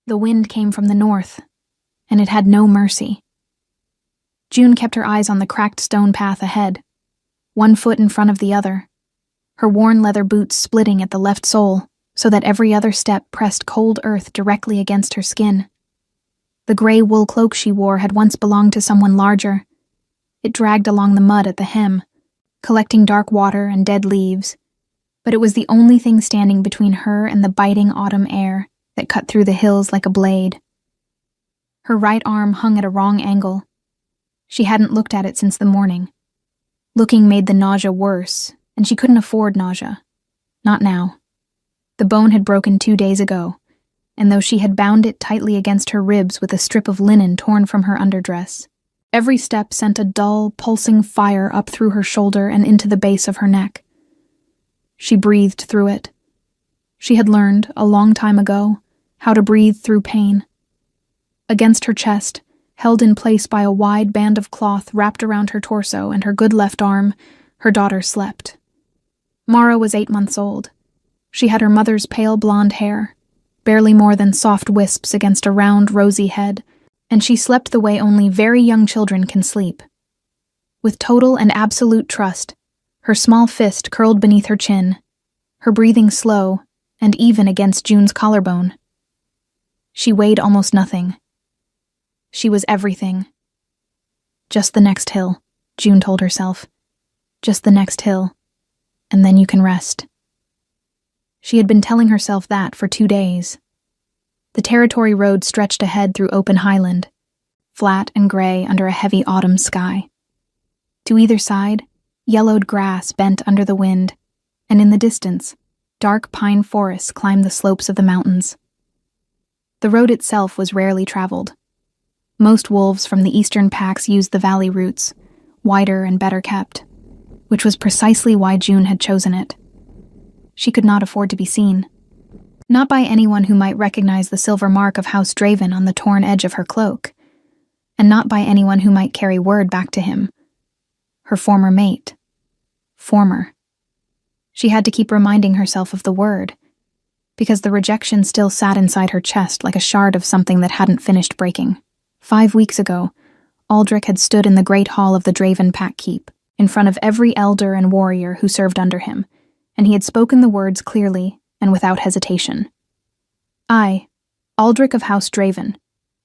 The wind came from the north, and it had no mercy. June kept her eyes on the cracked stone path ahead, one foot in front of the other, her worn leather boots splitting at the left sole so that every other step pressed cold earth directly against her skin. The gray wool cloak she wore had once belonged to someone larger. It dragged along the mud at the hem, collecting dark water and dead leaves, but it was the only thing standing between her and the biting autumn air that cut through the hills like a blade. Her right arm hung at a wrong angle. She hadn't looked at it since the morning. Looking made the nausea worse, and she couldn't afford nausea. Not now. The bone had broken 2 days ago, and though she had bound it tightly against her ribs with a strip of linen torn from her underdress, every step sent a dull, pulsing fire up through her shoulder and into the base of her neck. She breathed through it. She had learned, a long time ago, how to breathe through pain. Against her chest, held in place by a wide band of cloth wrapped around her torso and her good left arm, her daughter slept. Mara was 8 months old. She had her mother's pale blonde hair, barely more than soft wisps against a round, rosy head, and she slept the way only very young children can sleep. With total and absolute trust, her small fist curled beneath her chin, her breathing slow and even against June's collarbone. She weighed almost nothing. She was everything. Just the next hill, June told herself. Just the next hill, and then you can rest. She had been telling herself that for 2 days. The territory road stretched ahead through open highland, flat and gray under a heavy autumn sky. To either side, yellowed grass bent under the wind, and in the distance, dark pine forests climbed the slopes of the mountains. The road itself was rarely traveled. Most wolves from the eastern packs used the valley routes, wider and better kept, which was precisely why June had chosen it. She could not afford to be seen. Not by anyone who might recognize the silver mark of House Draven on the torn edge of her cloak, and not by anyone who might carry word back to him. Her former mate. Former. She had to keep reminding herself of the word, because the rejection still sat inside her chest like a shard of something that hadn't finished breaking. 5 weeks ago, Aldrich had stood in the great hall of the Draven Pack Keep, in front of every elder and warrior who served under him, and he had spoken the words clearly and without hesitation. I, Aldrich of House Draven,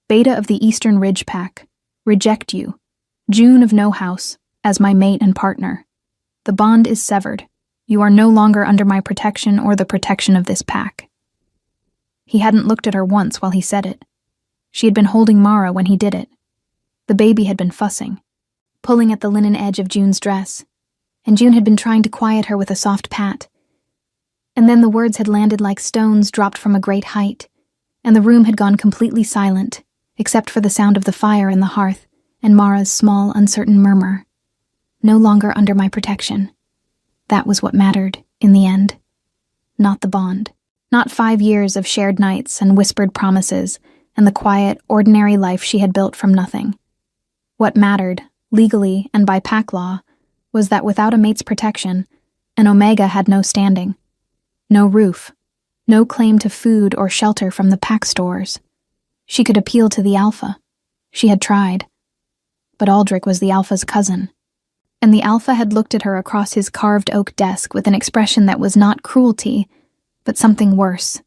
Beta of the Eastern Ridge Pack, reject you, June of No House, as my mate and partner. The bond is severed. You are no longer under my protection or the protection of this pack. He hadn't looked at her once while he said it. She had been holding Mara when he did it. The baby had been fussing, pulling at the linen edge of June's dress, and June had been trying to quiet her with a soft pat. And then the words had landed like stones dropped from a great height, and the room had gone completely silent, except for the sound of the fire in the hearth and Mara's small, uncertain murmur. No longer under my protection. That was what mattered, in the end. Not the bond. Not 5 years of shared nights and whispered promises and the quiet, ordinary life she had built from nothing. What mattered, legally and by pack law, was that without a mate's protection, an Omega had no standing. No roof. No claim to food or shelter from the pack stores. She could appeal to the Alpha. She had tried. But Aldrich was the Alpha's cousin, and the Alpha had looked at her across his carved oak desk with an expression that was not cruelty, but something worse.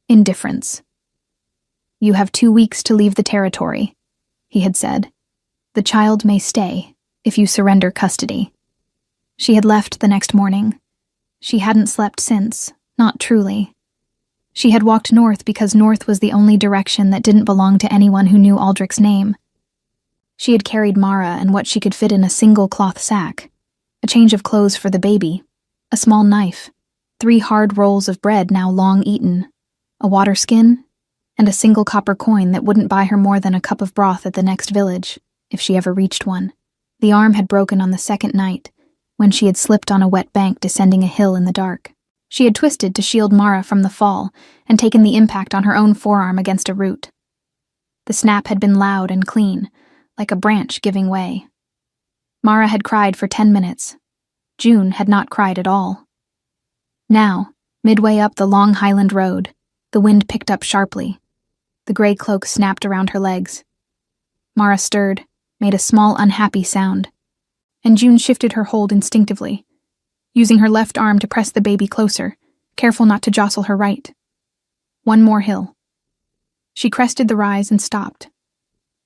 Indifference. You have 2 weeks to leave the territory, he had said. The child may stay, if you surrender custody. She had left the next morning. She hadn't slept since, not truly. She had walked north because north was the only direction that didn't belong to anyone who knew Aldrich's name. She had carried Mara and what she could fit in a single cloth sack, a change of clothes for the baby, a small knife, 3 hard rolls of bread now long eaten, a water skin, and a single copper coin that wouldn't buy her more than a cup of broth at the next village, if she ever reached one. The arm had broken on the second night, when she had slipped on a wet bank descending a hill in the dark. She had twisted to shield Mara from the fall and taken the impact on her own forearm against a root. The snap had been loud and clean, like a branch giving way. Mara had cried for 10 minutes. June had not cried at all. Now, midway up the long highland road, the wind picked up sharply. The The gray cloak snapped around her legs. Mara stirred, made a small, unhappy sound, and June shifted her hold instinctively, using her left arm to press the baby closer, careful not to jostle her right. One more hill. She crested the rise and stopped.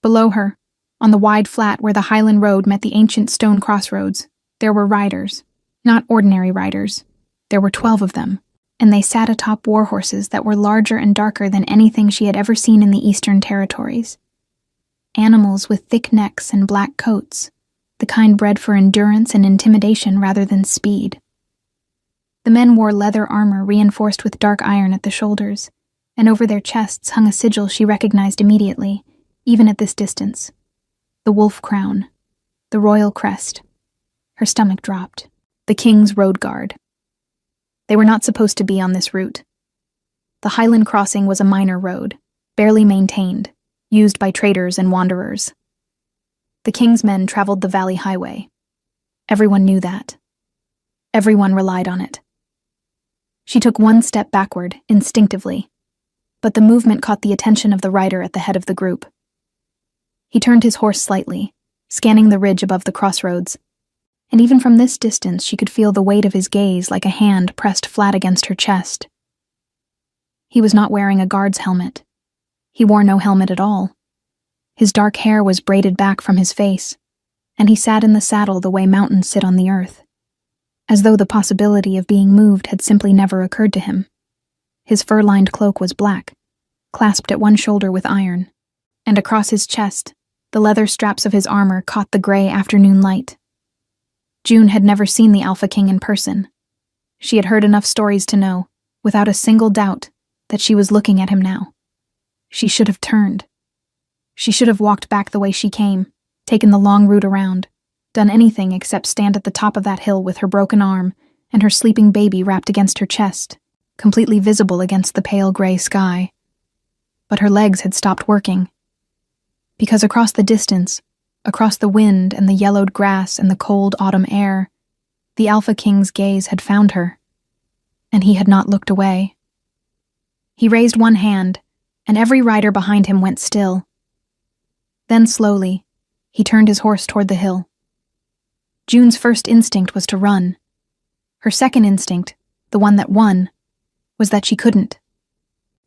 Below her, on the wide flat where the Highland Road met the ancient stone crossroads, there were riders. Not ordinary riders. There were 12 of them, and they sat atop war horses that were larger and darker than anything she had ever seen in the Eastern Territories. Animals with thick necks and black coats, the kind bred for endurance and intimidation rather than speed. The men wore leather armor reinforced with dark iron at the shoulders, and over their chests hung a sigil she recognized immediately, even at this distance. The wolf crown, the royal crest. Her stomach dropped. The King's Road Guard. They were not supposed to be on this route. The Highland Crossing was a minor road, barely maintained, used by traders and wanderers. The King's men traveled the Valley Highway. Everyone knew that. Everyone relied on it. She took one step backward, instinctively, but the movement caught the attention of the rider at the head of the group. He turned his horse slightly, scanning the ridge above the crossroads, and even from this distance she could feel the weight of his gaze like a hand pressed flat against her chest. He was not wearing a guard's helmet. He wore no helmet at all. His dark hair was braided back from his face, and he sat in the saddle the way mountains sit on the earth, as though the possibility of being moved had simply never occurred to him. His fur-lined cloak was black, clasped at one shoulder with iron, and across his chest, the leather straps of his armor caught the gray afternoon light. June had never seen the Alpha King in person. She had heard enough stories to know, without a single doubt, that she was looking at him now. She should have turned. She should have walked back the way she came, taken the long route around, done anything except stand at the top of that hill with her broken arm and her sleeping baby wrapped against her chest, completely visible against the pale gray sky. But her legs had stopped working. Because across the distance, across the wind and the yellowed grass and the cold autumn air, the Alpha King's gaze had found her, and he had not looked away. He raised one hand, and every rider behind him went still. Then slowly, he turned his horse toward the hill. June's first instinct was to run. Her second instinct, the one that won, was that she couldn't.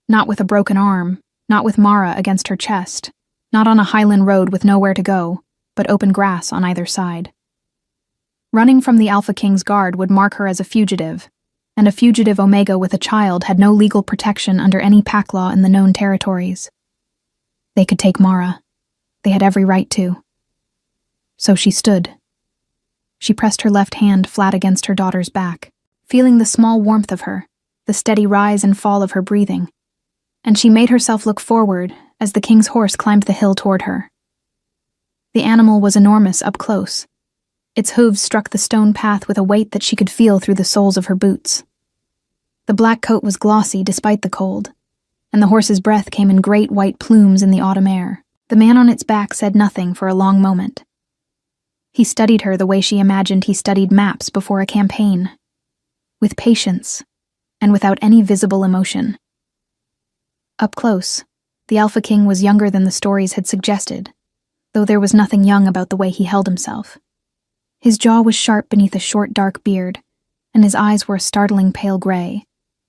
Not with a broken arm, not with Mara against her chest, not on a highland road with nowhere to go, but open grass on either side. Running from the Alpha King's guard would mark her as a fugitive, and a fugitive Omega with a child had no legal protection under any pack law in the known territories. They could take Mara. They had every right to. So she stood. She pressed her left hand flat against her daughter's back, feeling the small warmth of her, the steady rise and fall of her breathing, and she made herself look forward as the King's horse climbed the hill toward her. The animal was enormous up close. Its hooves struck the stone path with a weight that she could feel through the soles of her boots. The black coat was glossy despite the cold, and the horse's breath came in great white plumes in the autumn air. The man on its back said nothing for a long moment. He studied her the way she imagined he studied maps before a campaign, with patience, and without any visible emotion. Up close, the Alpha King was younger than the stories had suggested, though there was nothing young about the way he held himself. His jaw was sharp beneath a short dark beard, and his eyes were a startling pale gray,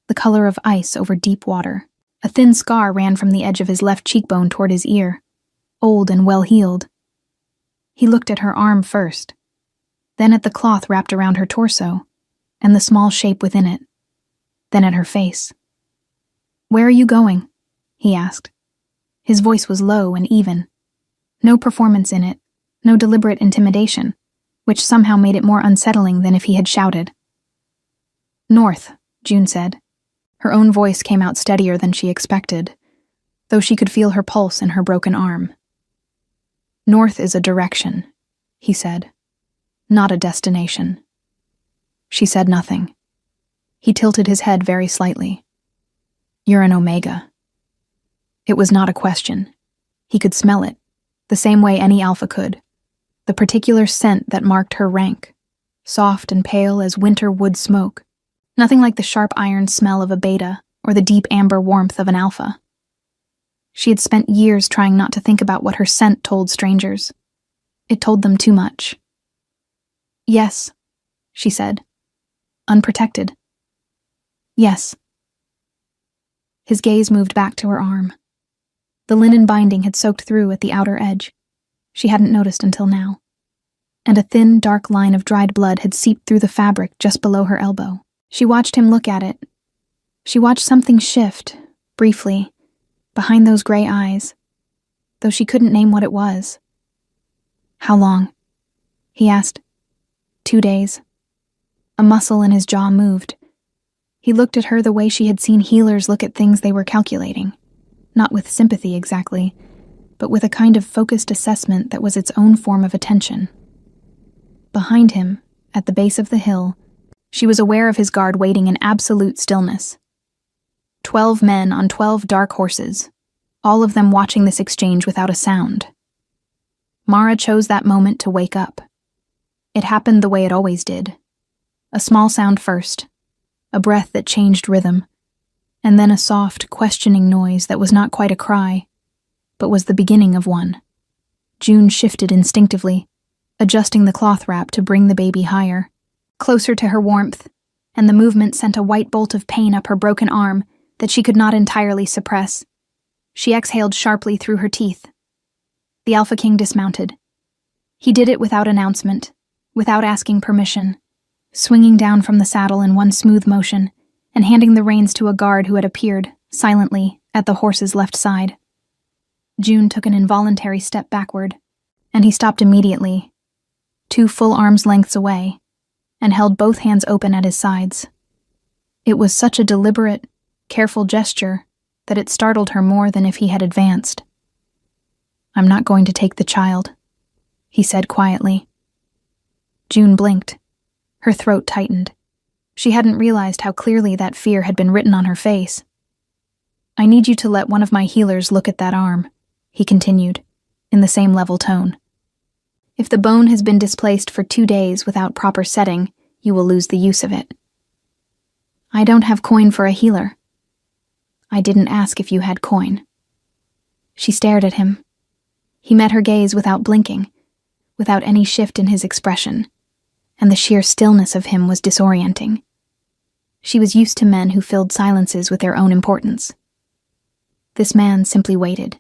the color of ice over deep water. A thin scar ran from the edge of his left cheekbone toward his ear, old and well-healed. He looked at her arm first, then at the cloth wrapped around her torso, and the small shape within it, then at her face. "Where are you going?" he asked. His voice was low and even. No performance in it, no deliberate intimidation, which somehow made it more unsettling than if he had shouted. "North," June said. Her own voice came out steadier than she expected, though she could feel her pulse in her broken arm. "North is a direction," he said, "not a destination." She said nothing. He tilted his head very slightly. "You're an Omega." It was not a question. He could smell it, the same way any Alpha could, the particular scent that marked her rank, soft and pale as winter wood smoke, nothing like the sharp iron smell of a beta or the deep amber warmth of an Alpha. She had spent years trying not to think about what her scent told strangers. It told them too much. "Yes," she said. "Unprotected." "Yes." His gaze moved back to her arm. The linen binding had soaked through at the outer edge. She hadn't noticed until now. And a thin, dark line of dried blood had seeped through the fabric just below her elbow. She watched him look at it. She watched something shift, briefly, behind those gray eyes, though she couldn't name what it was. "How long?" he asked. 2 days. A muscle in his jaw moved. He looked at her the way she had seen healers look at things they were calculating, not with sympathy exactly, but with a kind of focused assessment that was its own form of attention. Behind him, at the base of the hill, she was aware of his guard waiting in absolute stillness. 12 men on 12 dark horses, all of them watching this exchange without a sound. Mara chose that moment to wake up. It happened the way it always did. A small sound first, a breath that changed rhythm, and then a soft, questioning noise that was not quite a cry, but was the beginning of one. June shifted instinctively, adjusting the cloth wrap to bring the baby higher, closer to her warmth, and the movement sent a white bolt of pain up her broken arm that she could not entirely suppress. She exhaled sharply through her teeth. The Alpha King dismounted. He did it without announcement, without asking permission, swinging down from the saddle in one smooth motion and handing the reins to a guard who had appeared, silently, at the horse's left side. June took an involuntary step backward, and he stopped immediately, 2 full arms' lengths away, and held both hands open at his sides. It was such a deliberate, careful gesture that it startled her more than if he had advanced. "I'm not going to take the child," he said quietly. June blinked. Her throat tightened. She hadn't realized how clearly that fear had been written on her face. "I need you to let one of my healers look at that arm," he continued, in the same level tone. "If the bone has been displaced for 2 days without proper setting, you will lose the use of it." "I don't have coin for a healer." "I didn't ask if you had coin." She stared at him. He met her gaze without blinking, without any shift in his expression, and the sheer stillness of him was disorienting. She was used to men who filled silences with their own importance. This man simply waited.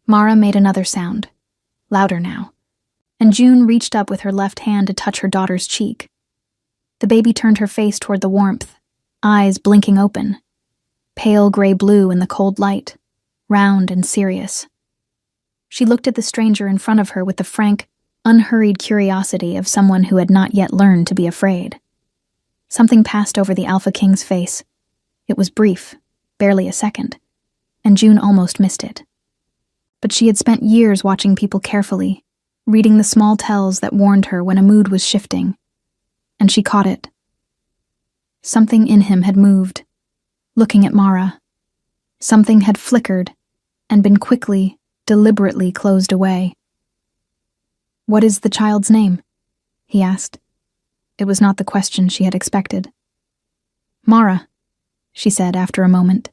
Mara made another sound, louder now, and June reached up with her left hand to touch her daughter's cheek. The baby turned her face toward the warmth, eyes blinking open, pale gray blue in the cold light, round and serious. She looked at the stranger in front of her with the frank, unhurried curiosity of someone who had not yet learned to be afraid. Something passed over the Alpha King's face. It was brief, barely a second, and June almost missed it. But she had spent years watching people carefully, reading the small tells that warned her when a mood was shifting, and she caught it. Something in him had moved, looking at Mara. Something had flickered and been quickly, deliberately closed away. "What is the child's name?" he asked. It was not the question she had expected. "Mara," she said after a moment.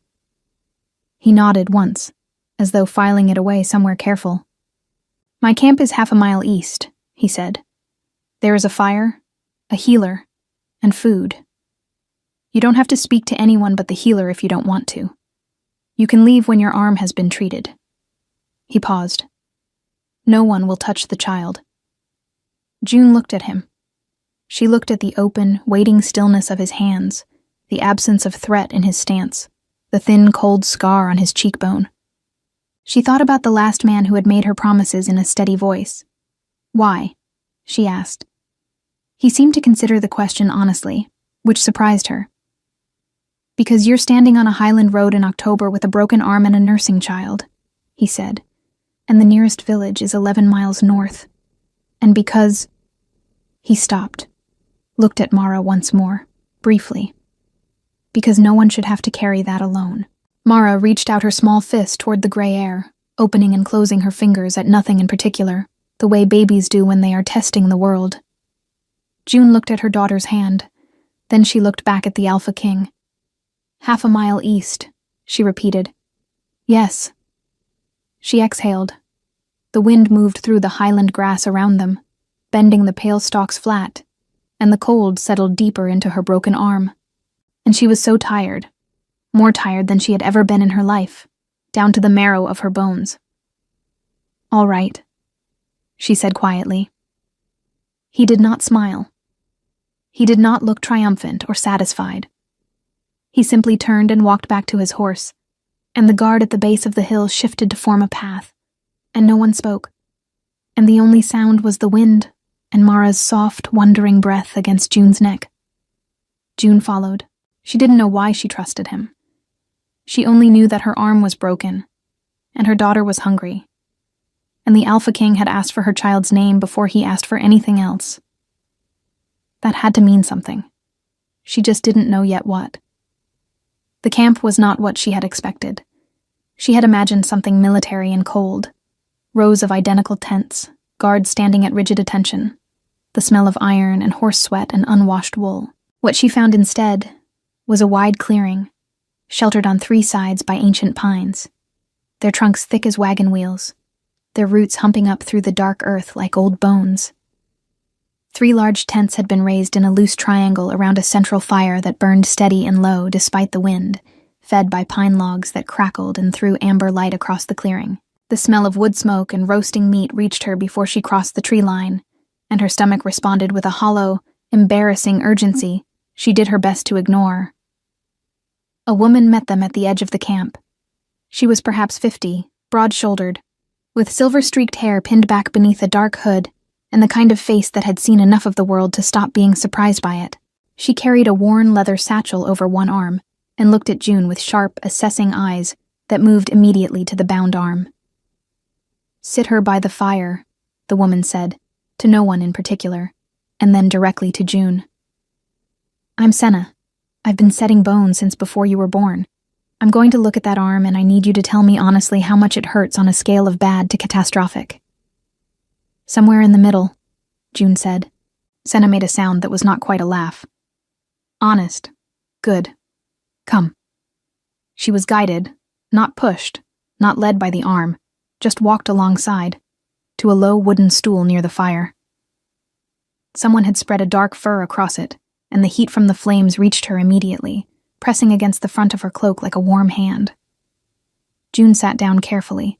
He nodded once, as though filing it away somewhere careful. "My camp is 1/2 mile east," he said. "There is a fire, a healer, and food. You don't have to speak to anyone but the healer if you don't want to. You can leave when your arm has been treated." He paused. "No one will touch the child." June looked at him. She looked at the open, waiting stillness of his hands, the absence of threat in his stance, the thin, cold scar on his cheekbone. She thought about the last man who had made her promises in a steady voice. "Why?" she asked. He seemed to consider the question honestly, which surprised her. "Because you're standing on a highland road in October with a broken arm and a nursing child," he said, "and the nearest village is 11 miles north. And because—" He stopped, looked at Mara once more, briefly. "Because no one should have to carry that alone." Mara reached out her small fist toward the gray air, opening and closing her fingers at nothing in particular, the way babies do when they are testing the world. June looked at her daughter's hand, then she looked back at the Alpha King. 1/2 mile east," she repeated. "Yes," She exhaled. The wind moved through the highland grass around them, bending the pale stalks flat, and the cold settled deeper into her broken arm. And she was so tired, more tired than she had ever been in her life, down to the marrow of her bones. "All right," she said quietly. He did not smile. He did not look triumphant or satisfied. He simply turned and walked back to his horse, and the guard at the base of the hill shifted to form a path, and no one spoke, and the only sound was the wind and Mara's soft, wondering breath against June's neck. June followed. She didn't know why she trusted him. She only knew that her arm was broken, and her daughter was hungry, and the Alpha King had asked for her child's name before he asked for anything else. That had to mean something. She just didn't know yet what. The camp was not what she had expected. She had imagined something military and cold. Rows of identical tents, guards standing at rigid attention, the smell of iron and horse sweat and unwashed wool. What she found instead was a wide clearing, sheltered on 3 sides by ancient pines, their trunks thick as wagon wheels, their roots humping up through the dark earth like old bones. 3 large tents had been raised in a loose triangle around a central fire that burned steady and low despite the wind, fed by pine logs that crackled and threw amber light across the clearing. The smell of wood smoke and roasting meat reached her before she crossed the tree line, and her stomach responded with a hollow, embarrassing urgency she did her best to ignore. A woman met them at the edge of the camp. She was perhaps 50, broad-shouldered, with silver-streaked hair pinned back beneath a dark hood, and the kind of face that had seen enough of the world to stop being surprised by it. She carried a worn leather satchel over one arm and looked at June with sharp, assessing eyes that moved immediately to the bound arm. "Sit her by the fire," the woman said, to no one in particular, and then directly to June. "I'm Senna. I've been setting bones since before you were born. I'm going to look at that arm, and I need you to tell me honestly how much it hurts on a scale of bad to catastrophic." "Somewhere in the middle," June said. Senna made a sound that was not quite a laugh. "Honest. Good. Come." She was guided, not pushed, not led by the arm, just walked alongside, to a low wooden stool near the fire. Someone had spread a dark fur across it, and the heat from the flames reached her immediately, pressing against the front of her cloak like a warm hand. June sat down carefully,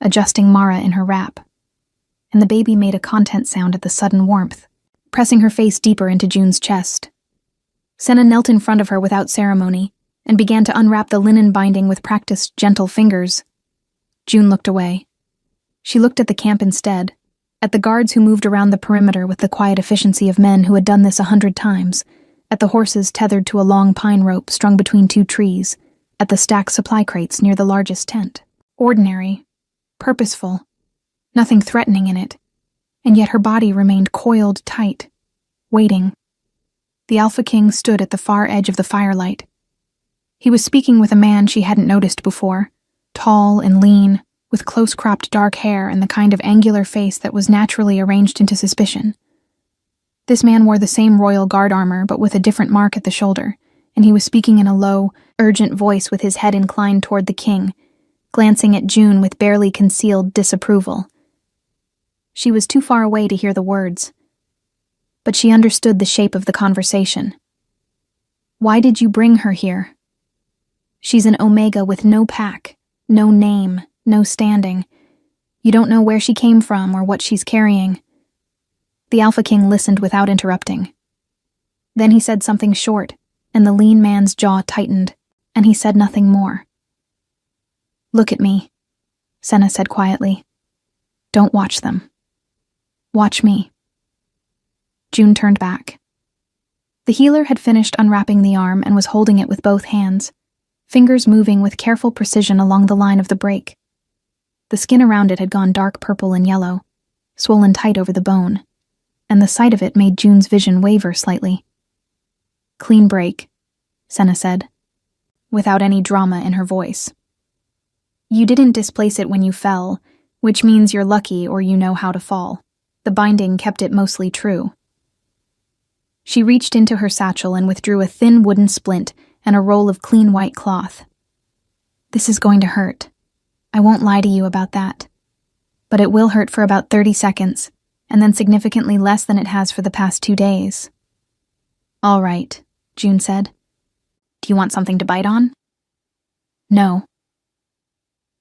adjusting Mara in her wrap, and the baby made a content sound at the sudden warmth, pressing her face deeper into June's chest. Senna knelt in front of her without ceremony and began to unwrap the linen binding with practiced, gentle fingers. June looked away. She looked at the camp instead, at the guards who moved around the perimeter with the quiet efficiency of men who had done this 100 times, at the horses tethered to a long pine rope strung between 2 trees, at the stacked supply crates near the largest tent. Ordinary, purposeful, nothing threatening in it, and yet her body remained coiled tight, waiting. The Alpha King stood at the far edge of the firelight. He was speaking with a man she hadn't noticed before, tall and lean, with close-cropped dark hair and the kind of angular face that was naturally arranged into suspicion. This man wore the same royal guard armor but with a different mark at the shoulder, and he was speaking in a low, urgent voice with his head inclined toward the king, glancing at June with barely concealed disapproval. She was too far away to hear the words, but she understood the shape of the conversation. "Why did you bring her here? She's an Omega with no pack, no name, no standing. You don't know where she came from or what she's carrying." The Alpha King listened without interrupting. Then he said something short, and the lean man's jaw tightened, and he said nothing more. "Look at me," Senna said quietly. "Don't watch them. Watch me." June turned back. The healer had finished unwrapping the arm and was holding it with both hands, fingers moving with careful precision along the line of the break. The skin around it had gone dark purple and yellow, swollen tight over the bone, and the sight of it made June's vision waver slightly. "Clean break," Senna said, without any drama in her voice. "You didn't displace it when you fell, which means you're lucky or you know how to fall. The binding kept it mostly true." She reached into her satchel and withdrew a thin wooden splint and a roll of clean white cloth. "This is going to hurt," I won't lie to you about that. But it will hurt for about 30 seconds, and then significantly less than it has for the past 2 days. All right, June said. Do you want something to bite on? No.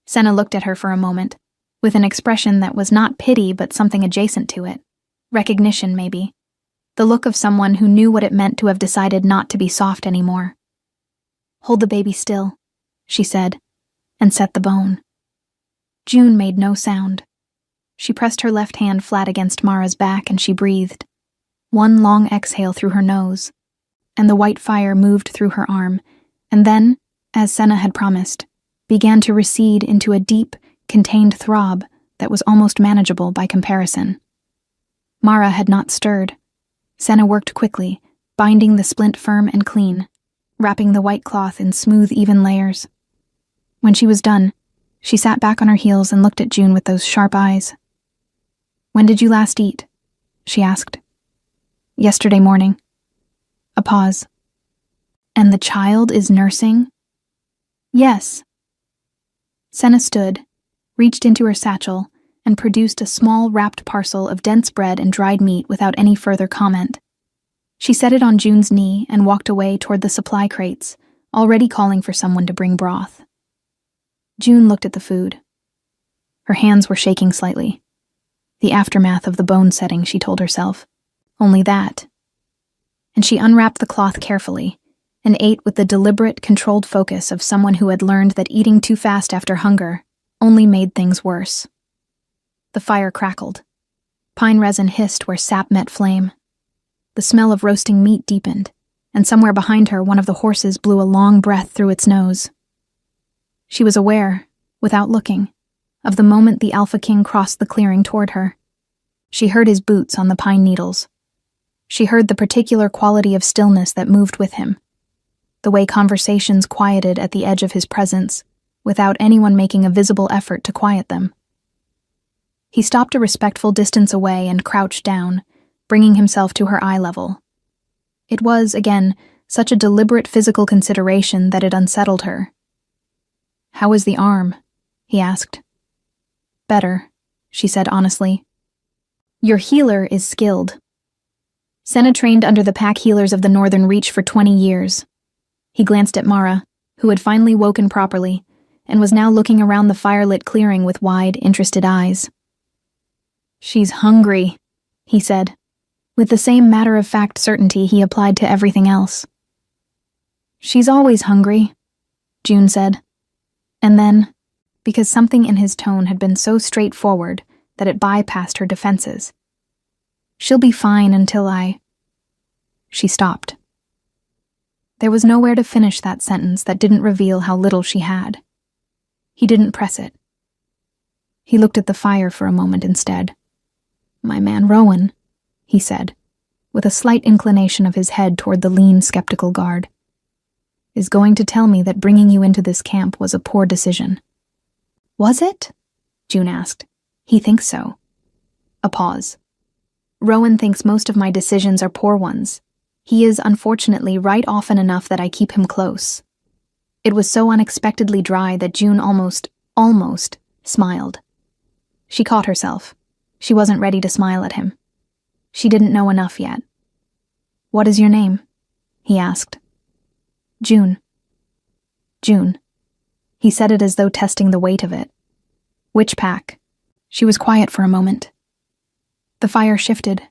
Senna looked at her for a moment, with an expression that was not pity but something adjacent to it. Recognition, maybe. The look of someone who knew what it meant to have decided not to be soft anymore. Hold the baby still, she said, and set the bone. June made no sound. She pressed her left hand flat against Mara's back and she breathed. One long exhale through her nose, and the white fire moved through her arm, and then, as Senna had promised, began to recede into a deep, contained throb that was almost manageable by comparison. Mara had not stirred. Senna worked quickly, binding the splint firm and clean, wrapping the white cloth in smooth, even layers. When she was done, she sat back on her heels and looked at June with those sharp eyes. When did you last eat? She asked. Yesterday morning. A pause. And the child is nursing? Yes. Senna stood, reached into her satchel, and produced a small wrapped parcel of dense bread and dried meat without any further comment. She set it on June's knee and walked away toward the supply crates, already calling for someone to bring broth. June looked at the food. Her hands were shaking slightly. The aftermath of the bone setting, she told herself. Only that. And she unwrapped the cloth carefully and ate with the deliberate, controlled focus of someone who had learned that eating too fast after hunger only made things worse. The fire crackled. Pine resin hissed where sap met flame. The smell of roasting meat deepened, and somewhere behind her one of the horses blew a long breath through its nose. She was aware, without looking, of the moment the Alpha King crossed the clearing toward her. She heard his boots on the pine needles. She heard the particular quality of stillness that moved with him, the way conversations quieted at the edge of his presence, without anyone making a visible effort to quiet them. He stopped a respectful distance away and crouched down, bringing himself to her eye level. It was, again, such a deliberate physical consideration that it unsettled her. "How is the arm?" he asked. "Better," she said honestly. "Your healer is skilled." Senna trained under the pack healers of the Northern Reach for 20 years. He glanced at Mara, who had finally woken properly, and was now looking around the firelit clearing with wide, interested eyes. "She's hungry," he said, with the same matter-of-fact certainty he applied to everything else. "She's always hungry," June said. And then, because something in his tone had been so straightforward that it bypassed her defenses, "She'll be fine until I—" She stopped. There was nowhere to finish that sentence that didn't reveal how little she had. He didn't press it. He looked at the fire for a moment instead. "My man Rowan," he said, with a slight inclination of his head toward the lean, skeptical guard, "is going to tell me that bringing you into this camp was a poor decision." "Was it?" June asked. "He thinks so." A pause. "Rowan thinks most of my decisions are poor ones. He is, unfortunately, right often enough that I keep him close." It was so unexpectedly dry that June almost smiled. She caught herself. She wasn't ready to smile at him. She didn't know enough yet. "What is your name?" he asked. "June." "June." He said it as though testing the weight of it. "Which pack?" She was quiet for a moment. The fire shifted,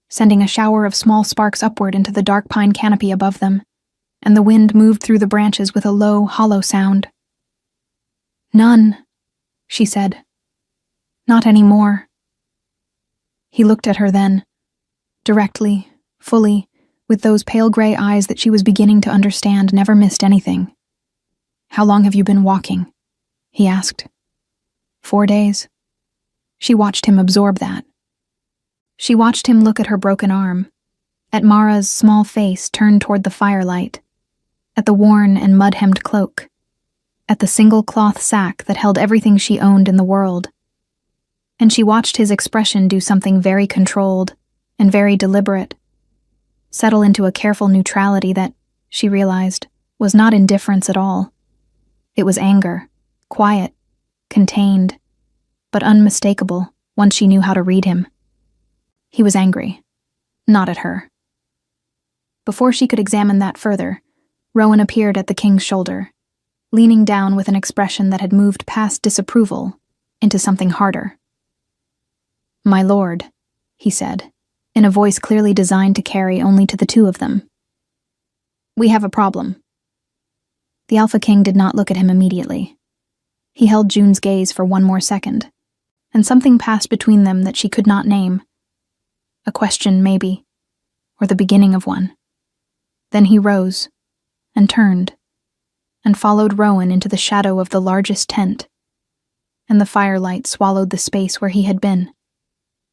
sending a shower of small sparks upward into the dark pine canopy above them, and the wind moved through the branches with a low, hollow sound. "None," she said. "Not anymore." He looked at her then, directly, fully, with those pale gray eyes that she was beginning to understand never missed anything. "How long have you been walking?" he asked. 4 days. She watched him absorb that. She watched him look at her broken arm, at Mara's small face turned toward the firelight, at the worn and mud-hemmed cloak, at the single cloth sack that held everything she owned in the world. And she watched his expression do something very controlled and very deliberate, settle into a careful neutrality that, she realized, was not indifference at all. It was anger, quiet, contained, but unmistakable once she knew how to read him. He was angry, not at her. Before she could examine that further, Rowan appeared at the king's shoulder, leaning down with an expression that had moved past disapproval into something harder. "My lord," he said, in a voice clearly designed to carry only to the two of them. "We have a problem." The Alpha King did not look at him immediately. He held June's gaze for one more second, and something passed between them that she could not name. A question, maybe, or the beginning of one. Then he rose, and turned, and followed Rowan into the shadow of the largest tent, and the firelight swallowed the space where he had been.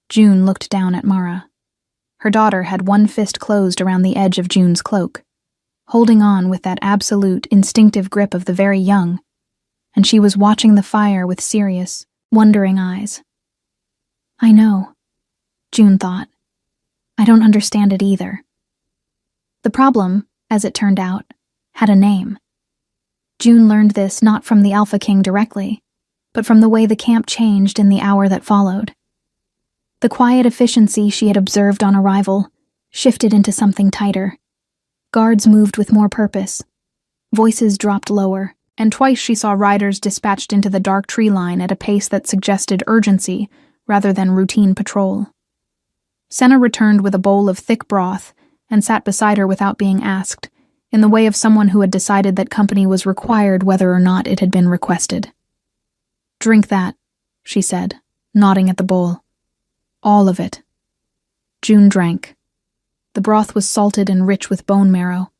June looked down at Mara. Her daughter had one fist closed around the edge of June's cloak, holding on with that absolute, instinctive grip of the very young, and she was watching the fire with serious, wondering eyes. "I know," June thought. "I don't understand it either." The problem, as it turned out, had a name. June learned this not from the Alpha King directly, but from the way the camp changed in the hour that followed. The quiet efficiency she had observed on arrival shifted into something tighter. Guards moved with more purpose. Voices dropped lower, and twice she saw riders dispatched into the dark tree line at a pace that suggested urgency rather than routine patrol. Senna returned with a bowl of thick broth and sat beside her without being asked, in the way of someone who had decided that company was required whether or not it had been requested. "Drink that," she said, nodding at the bowl. "All of it." June drank. The broth was salted and rich with bone marrow,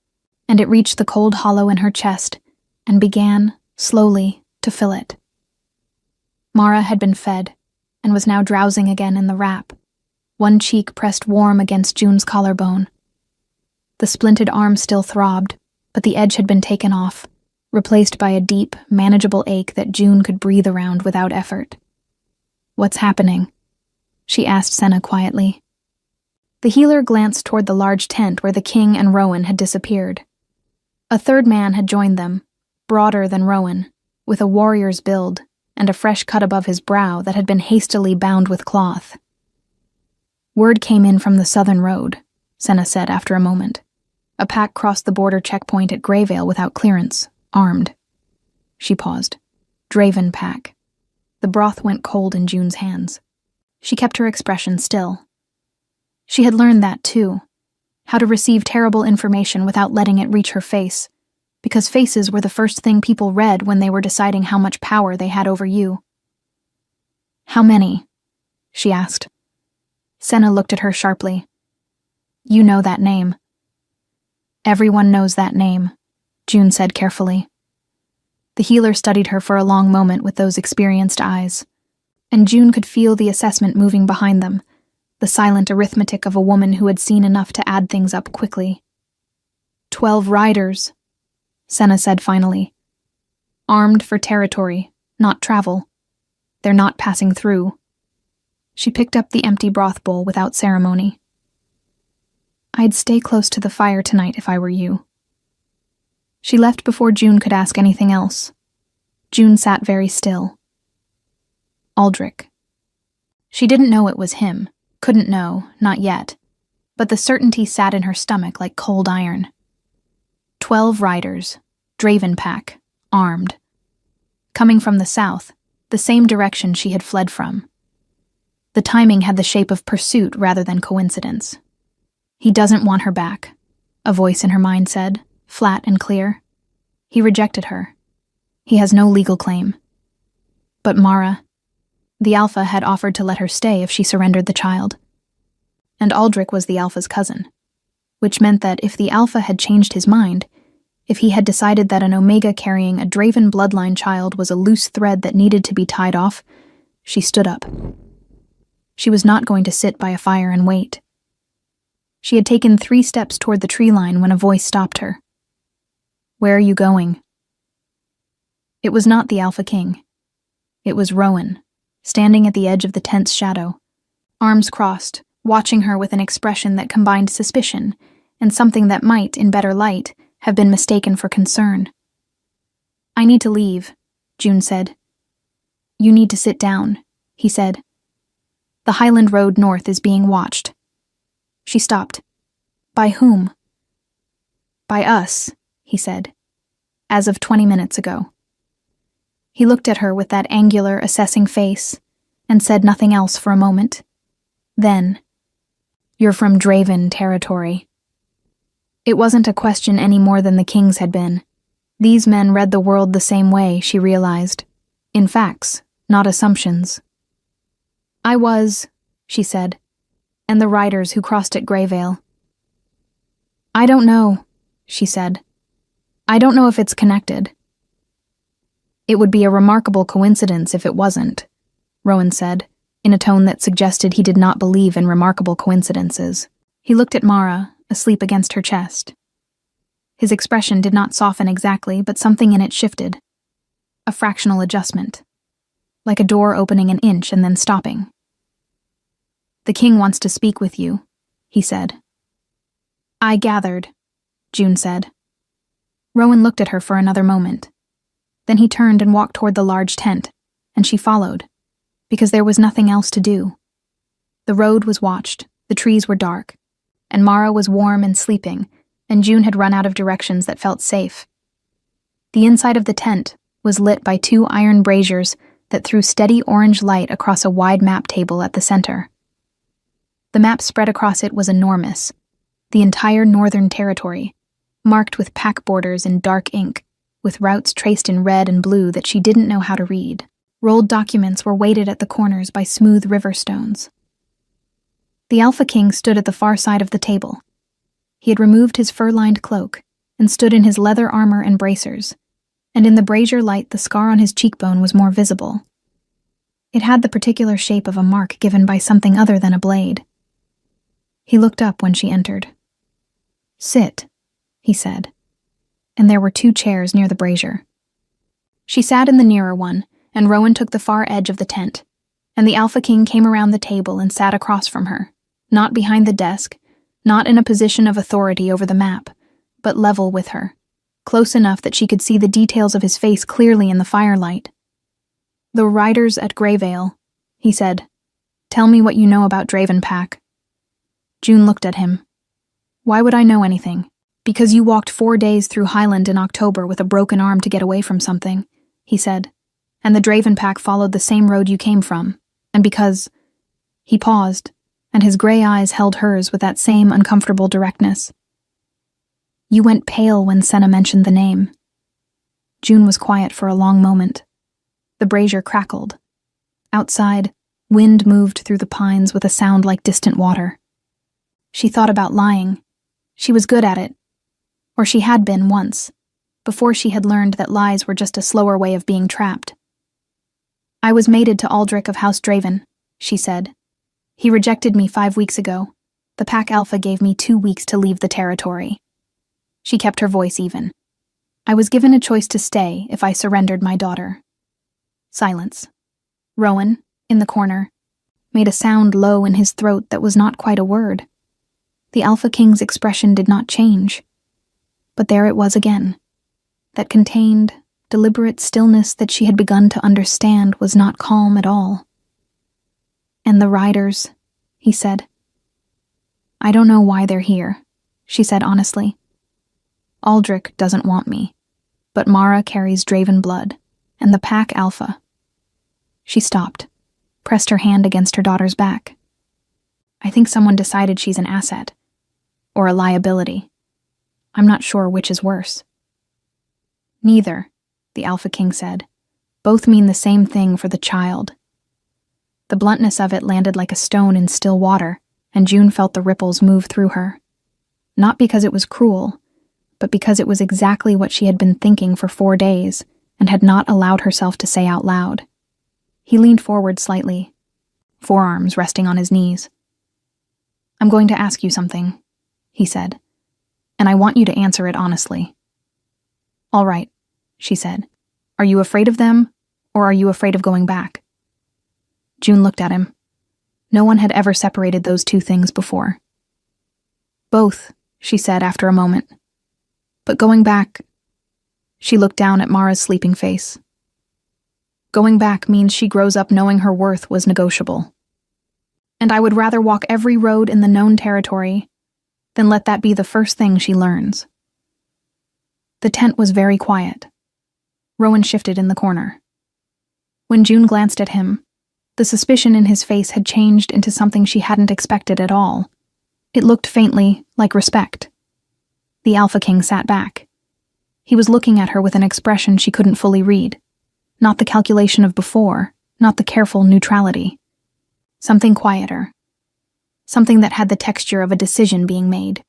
and it reached the cold hollow in her chest and began, slowly, to fill it. Mara had been fed, and was now drowsing again in the wrap, one cheek pressed warm against June's collarbone. The splinted arm still throbbed, but the edge had been taken off, replaced by a deep, manageable ache that June could breathe around without effort. "What's happening?" she asked Senna quietly. The healer glanced toward the large tent where the king and Rowan had disappeared. A third man had joined them, broader than Rowan, with a warrior's build and a fresh cut above his brow that had been hastily bound with cloth. "Word came in from the southern road," Senna said after a moment. "A pack crossed the border checkpoint at Greyvale without clearance, armed." She paused. "Draven pack." The broth went cold in June's hands. She kept her expression still. She had learned that, too, how to receive terrible information without letting it reach her face, because faces were the first thing people read when they were deciding how much power they had over you. "How many?" she asked. Senna looked at her sharply. "You know that name." "Everyone knows that name," June said carefully. The healer studied her for a long moment with those experienced eyes, and June could feel the assessment moving behind them, the silent arithmetic of a woman who had seen enough to add things up quickly. 12 riders, Senna said finally. "Armed for territory, not travel. They're not passing through." She picked up the empty broth bowl without ceremony. "I'd stay close to the fire tonight if I were you." She left before June could ask anything else. June sat very still. Aldrich. She didn't know it was him, couldn't know, not yet, but the certainty sat in her stomach like cold iron. 12 riders, Draven pack, armed. Coming from the south, the same direction she had fled from. The timing had the shape of pursuit rather than coincidence. "He doesn't want her back," a voice in her mind said, flat and clear. "He rejected her. He has no legal claim." But Mara, the Alpha, had offered to let her stay if she surrendered the child. And Aldrich was the Alpha's cousin, which meant that if the Alpha had changed his mind, if he had decided that an Omega carrying a Draven bloodline child was a loose thread that needed to be tied off, she stood up. She was not going to sit by a fire and wait. She had taken 3 steps toward the tree line when a voice stopped her. "Where are you going?" It was not the Alpha King. It was Rowan, standing at the edge of the tent's shadow, arms crossed, watching her with an expression that combined suspicion and something that might, in better light, have been mistaken for concern. "I need to leave," June said. You need to sit down, he said. The Highland Road north is being watched. She stopped. By whom? By us, he said, as of 20 minutes ago. He looked at her with that angular, assessing face and said nothing else for a moment. Then, You're from Draven territory. It wasn't a question any more than the king's had been. These men read the world the same way, she realized. In facts, not assumptions. I was, she said, and the riders who crossed at Greyvale. I don't know, she said. I don't know if it's connected. It would be a remarkable coincidence if it wasn't, Rowan said, in a tone that suggested he did not believe in remarkable coincidences. He looked at Mara, asleep against her chest. His expression did not soften exactly, but something in it shifted. A fractional adjustment. Like a door opening an inch and then stopping. The king wants to speak with you, he said. I gathered, June said. Rowan looked at her for another moment. Then he turned and walked toward the large tent, and she followed, because there was nothing else to do. The road was watched, the trees were dark, and Mara was warm and sleeping, and June had run out of directions that felt safe. The inside of the tent was lit by 2 iron braziers that threw steady orange light across a wide map table at the center. The map spread across it was enormous, the entire northern territory, marked with pack borders in dark ink, with routes traced in red and blue that she didn't know how to read. Rolled documents were weighted at the corners by smooth river stones. The Alpha King stood at the far side of the table. He had removed his fur-lined cloak and stood in his leather armor and bracers, and in the brazier light the scar on his cheekbone was more visible. It had the particular shape of a mark given by something other than a blade. He looked up when she entered. Sit, he said, and there were 2 chairs near the brazier. She sat in the nearer one, and Rowan took the far edge of the tent, and the Alpha King came around the table and sat across from her, not behind the desk, not in a position of authority over the map, but level with her, close enough that she could see the details of his face clearly in the firelight. The riders at Greyvale, he said. Tell me what you know about Draven Pack. June looked at him. Why would I know anything? Because you walked 4 days through Highland in October with a broken arm to get away from something, he said. And the Draven Pack followed the same road you came from, and because... He paused, and his gray eyes held hers with that same uncomfortable directness. You went pale when Senna mentioned the name. June was quiet for a long moment. The brazier crackled. Outside, wind moved through the pines with a sound like distant water. She thought about lying. She was good at it. Or she had been once, before she had learned that lies were just a slower way of being trapped. I was mated to Aldrich of House Draven, she said. He rejected me 5 weeks ago. The Pack Alpha gave me 2 weeks to leave the territory. She kept her voice even. I was given a choice to stay if I surrendered my daughter. Silence. Rowan, in the corner, made a sound low in his throat that was not quite a word. The Alpha King's expression did not change. But there it was again. That contained, deliberate stillness that she had begun to understand was not calm at all. And the riders, he said. I don't know why they're here, she said honestly. Aldrich doesn't want me, but Mara carries Draven blood, and the Pack Alpha. She stopped, pressed her hand against her daughter's back. I think someone decided she's an asset, or a liability. I'm not sure which is worse. Neither, the Alpha King said. Both mean the same thing for the child. The bluntness of it landed like a stone in still water, and June felt the ripples move through her. Not because it was cruel, but because it was exactly what she had been thinking for 4 days and had not allowed herself to say out loud. He leaned forward slightly, forearms resting on his knees. I'm going to ask you something, he said, and I want you to answer it honestly. All right, she said. Are you afraid of them, or are you afraid of going back? June looked at him. No one had ever separated those 2 things before. Both, she said after a moment. But going back... She looked down at Mara's sleeping face. Going back means she grows up knowing her worth was negotiable. And I would rather walk every road in the known territory than let that be the first thing she learns. The tent was very quiet. Rowan shifted in the corner. When June glanced at him, the suspicion in his face had changed into something she hadn't expected at all. It looked faintly like respect. The Alpha King sat back. He was looking at her with an expression she couldn't fully read. Not the calculation of before, not the careful neutrality. Something quieter. Something that had the texture of a decision being made.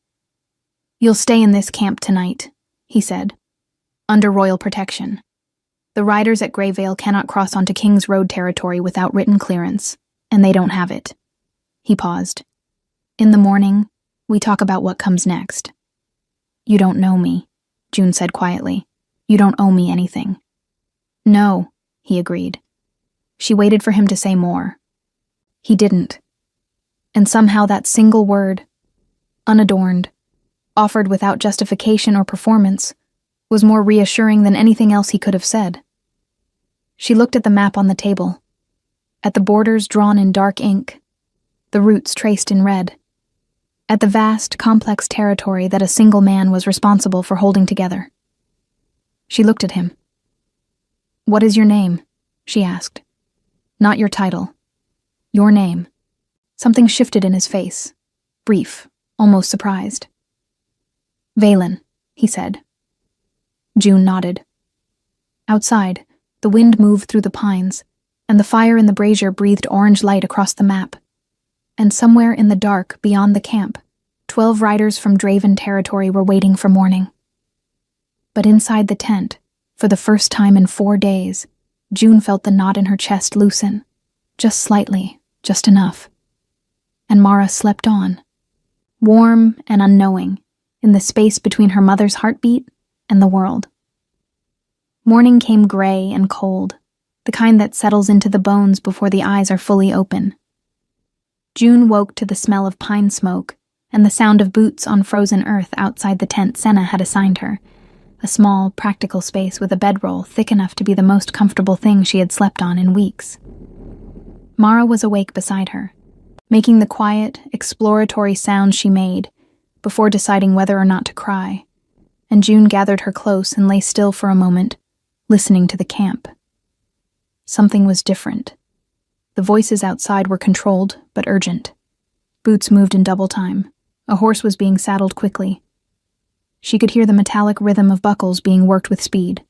"You'll stay in this camp tonight," he said, "under royal protection. The riders at Greyvale cannot cross onto King's Road territory without written clearance, and they don't have it." He paused. "In the morning, we talk about what comes next." "You don't know me," June said quietly. "You don't owe me anything." "No," he agreed. She waited for him to say more. He didn't. And somehow that single word, unadorned, offered without justification or performance, was more reassuring than anything else he could have said. She looked at the map on the table, at the borders drawn in dark ink, the routes traced in red, at the vast, complex territory that a single man was responsible for holding together. She looked at him. "What is your name?" she asked. "Not your title. Your name." Something shifted in his face, brief, almost surprised. "Valen," he said. June nodded. Outside, the wind moved through the pines, and the fire in the brazier breathed orange light across the map. And somewhere in the dark beyond the camp, 12 riders from Draven territory were waiting for morning. But inside the tent, for the first time in 4 days, June felt the knot in her chest loosen, just slightly, just enough. And Mara slept on, warm and unknowing, in the space between her mother's heartbeat and the world. Morning came gray and cold, the kind that settles into the bones before the eyes are fully open. June woke to the smell of pine smoke and the sound of boots on frozen earth outside the tent Senna had assigned her, a small, practical space with a bedroll thick enough to be the most comfortable thing she had slept on in weeks. Mara was awake beside her, making the quiet, exploratory sounds she made before deciding whether or not to cry, and June gathered her close and lay still for a moment, listening to the camp. Something was different. The voices outside were controlled, but urgent. Boots moved in double time. A horse was being saddled quickly. She could hear the metallic rhythm of buckles being worked with speed.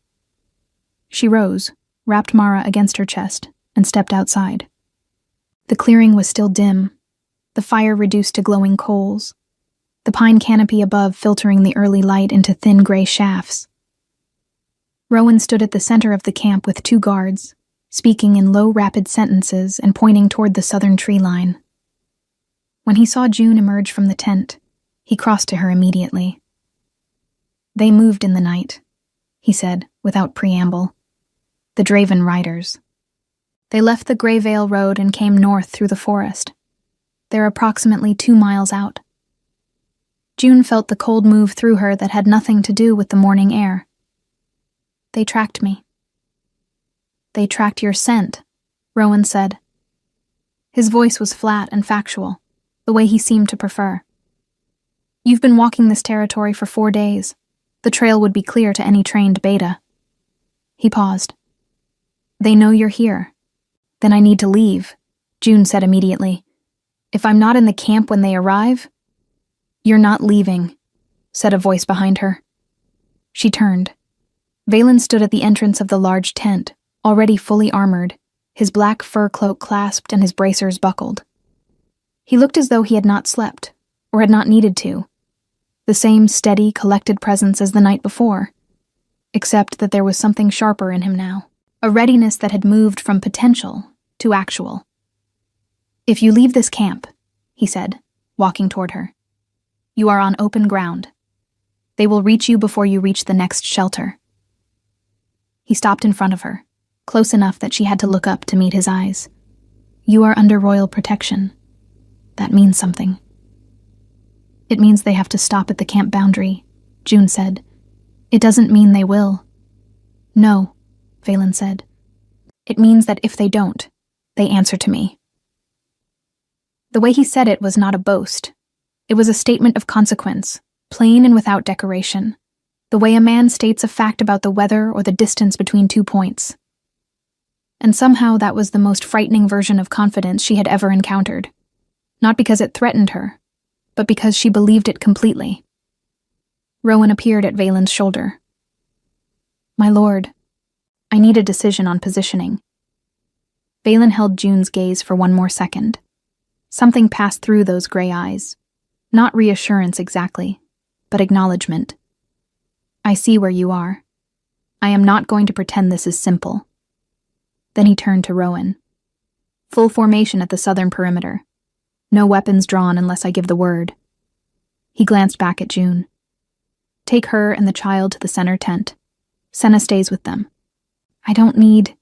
She rose, wrapped Mara against her chest, and stepped outside. The clearing was still dim, the fire reduced to glowing coals, the pine canopy above filtering the early light into thin gray shafts. Rowan stood at the center of the camp with 2 guards, speaking in low, rapid sentences and pointing toward the southern tree line. When he saw June emerge from the tent, he crossed to her immediately. "They moved in the night," he said, without preamble. "The Draven riders. They left the Greyvale Road and came north through the forest. They're approximately 2 miles out." June felt the cold move through her that had nothing to do with the morning air. "They tracked me." "They tracked your scent," Rowan said. His voice was flat and factual, the way he seemed to prefer. "You've been walking this territory for 4 days. The trail would be clear to any trained beta." He paused. "They know you're here. Then I need to leave," June said immediately. "If I'm not in the camp when they arrive—" "You're not leaving," said a voice behind her. She turned. Valen stood at the entrance of the large tent, already fully armored, his black fur cloak clasped and his bracers buckled. He looked as though he had not slept, or had not needed to. The same steady, collected presence as the night before, except that there was something sharper in him now, a readiness that had moved from potential to actual. "If you leave this camp," he said, walking toward her, "you are on open ground. They will reach you before you reach the next shelter." He stopped in front of her, close enough that she had to look up to meet his eyes. "You are under royal protection. That means something." "It means they have to stop at the camp boundary," June said. "It doesn't mean they will." "No," Valen said. It means that if they don't, they answer to me." The way he said it was not a boast. It was a statement of consequence, plain and without decoration, the way a man states a fact about the weather or the distance between 2 points. And somehow that was the most frightening version of confidence she had ever encountered, not because it threatened her, but because she believed it completely. Rowan appeared at Valen's shoulder. "My lord, I need a decision on positioning." Valen held June's gaze for one more second. Something passed through those gray eyes. Not reassurance exactly, but acknowledgement. "I see where you are. I am not going to pretend this is simple." Then he turned to Rowan. "Full formation at the southern perimeter. No weapons drawn unless I give the word." He glanced back at June. "Take her and the child to the center tent. Senna stays with them." "I don't need,"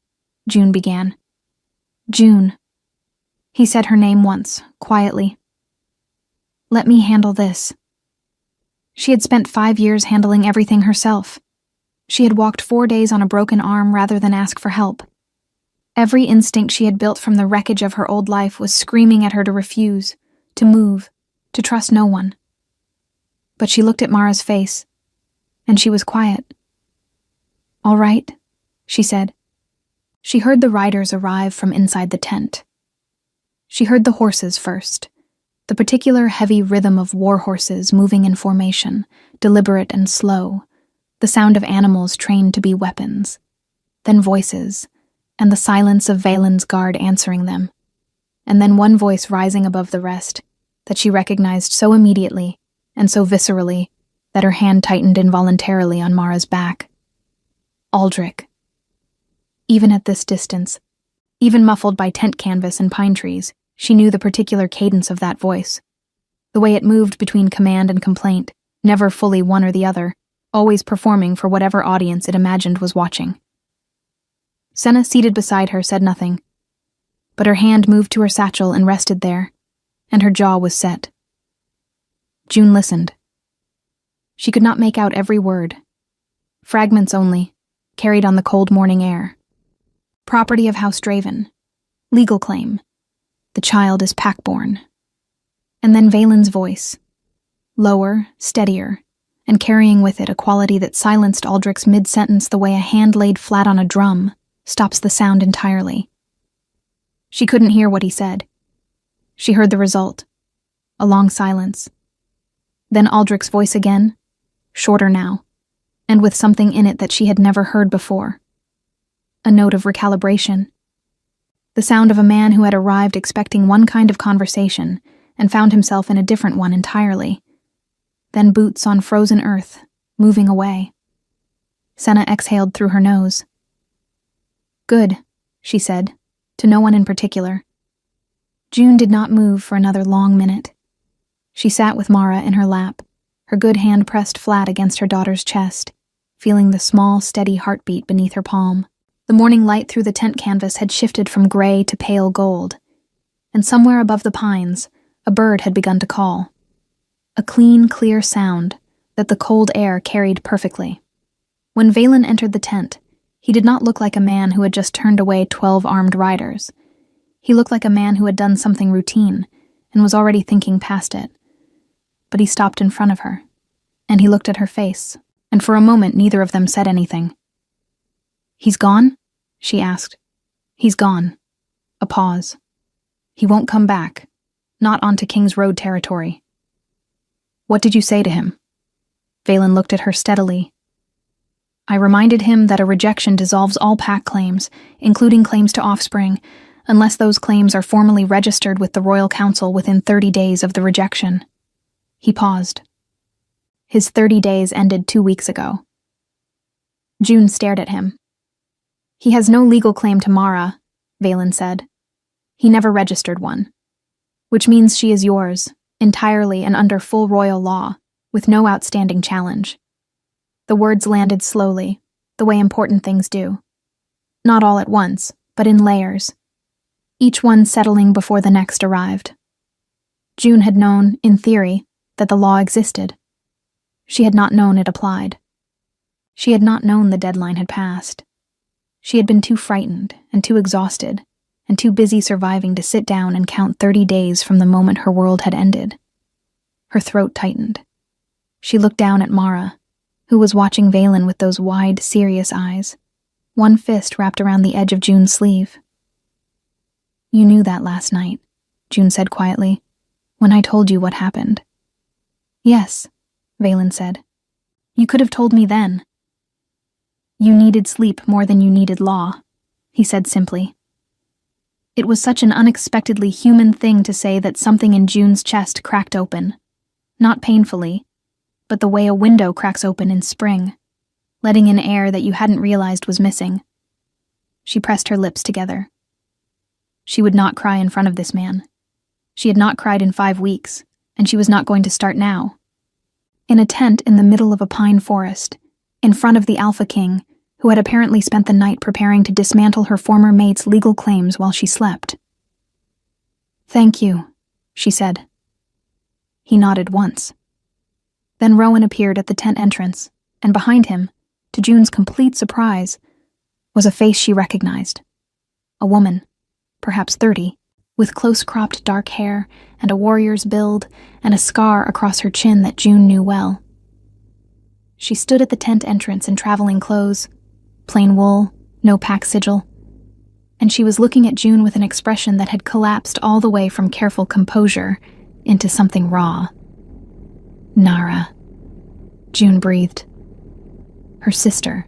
June began. "June." He said her name once, quietly. "Let me handle this." She had spent 5 years handling everything herself. She had walked 4 days on a broken arm rather than ask for help. Every instinct she had built from the wreckage of her old life was screaming at her to refuse, to move, to trust no one. But she looked at Mara's face, and she was quiet. "All right," she said. She heard the riders arrive from inside the tent. She heard the horses first, the particular heavy rhythm of war horses moving in formation, deliberate and slow, the sound of animals trained to be weapons, then voices, and the silence of Valen's guard answering them, and then one voice rising above the rest that she recognized so immediately and so viscerally that her hand tightened involuntarily on Mara's back. Aldrich. Even at this distance, even muffled by tent canvas and pine trees, she knew the particular cadence of that voice, the way it moved between command and complaint, never fully one or the other, always performing for whatever audience it imagined was watching. Senna, seated beside her, said nothing, but her hand moved to her satchel and rested there, and her jaw was set. June listened. She could not make out every word. Fragments only, carried on the cold morning air. Property of House Draven. Legal claim. The child is packborn. And then Valen's voice. Lower, steadier, and carrying with it a quality that silenced Aldrich's mid-sentence the way a hand laid flat on a drum stops the sound entirely. She couldn't hear what he said. She heard the result. A long silence. Then Aldrich's voice again, shorter now, and with something in it that she had never heard before. A note of recalibration. The sound of a man who had arrived expecting one kind of conversation and found himself in a different one entirely. Then boots on frozen earth, moving away. Senna exhaled through her nose. "Good," she said, to no one in particular. June did not move for another long minute. She sat with Mara in her lap, her good hand pressed flat against her daughter's chest, feeling the small, steady heartbeat beneath her palm. The morning light through the tent canvas had shifted from gray to pale gold, and somewhere above the pines, a bird had begun to call. A clean, clear sound that the cold air carried perfectly. When Valen entered the tent, he did not look like a man who had just turned away 12 armed riders. He looked like a man who had done something routine and was already thinking past it. But he stopped in front of her, and he looked at her face, and for a moment neither of them said anything. "He's gone?" she asked. "He's gone." A pause. "He won't come back. Not onto King's Road territory." "What did you say to him?" Valen looked at her steadily. "I reminded him that a rejection dissolves all pack claims, including claims to offspring, unless those claims are formally registered with the Royal Council within 30 days of the rejection." He paused. His 30 days ended 2 weeks ago. June stared at him. "He has no legal claim to Mara," Valen said. "He never registered one. Which means she is yours, entirely and under full royal law, with no outstanding challenge." The words landed slowly, the way important things do. Not all at once, but in layers, each one settling before the next arrived. June had known, in theory, that the law existed. She had not known it applied. She had not known the deadline had passed. She had been too frightened and too exhausted and too busy surviving to sit down and count 30 days from the moment her world had ended. Her throat tightened. She looked down at Mara, who was watching Valen with those wide, serious eyes, one fist wrapped around the edge of June's sleeve. "You knew that last night," June said quietly, "when I told you what happened." "Yes," Valen said. "You could have told me then." "You needed sleep more than you needed law," he said simply. It was such an unexpectedly human thing to say that something in June's chest cracked open. Not painfully, but the way a window cracks open in spring, letting in air that you hadn't realized was missing. She pressed her lips together. She would not cry in front of this man. She had not cried in 5 weeks, and she was not going to start now. In a tent in the middle of a pine forest, in front of the Alpha King, who had apparently spent the night preparing to dismantle her former mate's legal claims while she slept. "Thank you," she said. He nodded once. Then Rowan appeared at the tent entrance, and behind him, to June's complete surprise, was a face she recognized. A woman, perhaps 30, with close-cropped dark hair and a warrior's build and a scar across her chin that June knew well. She stood at the tent entrance in traveling clothes, plain wool, no pack sigil, and she was looking at June with an expression that had collapsed all the way from careful composure into something raw. "Nara," June breathed. Her sister,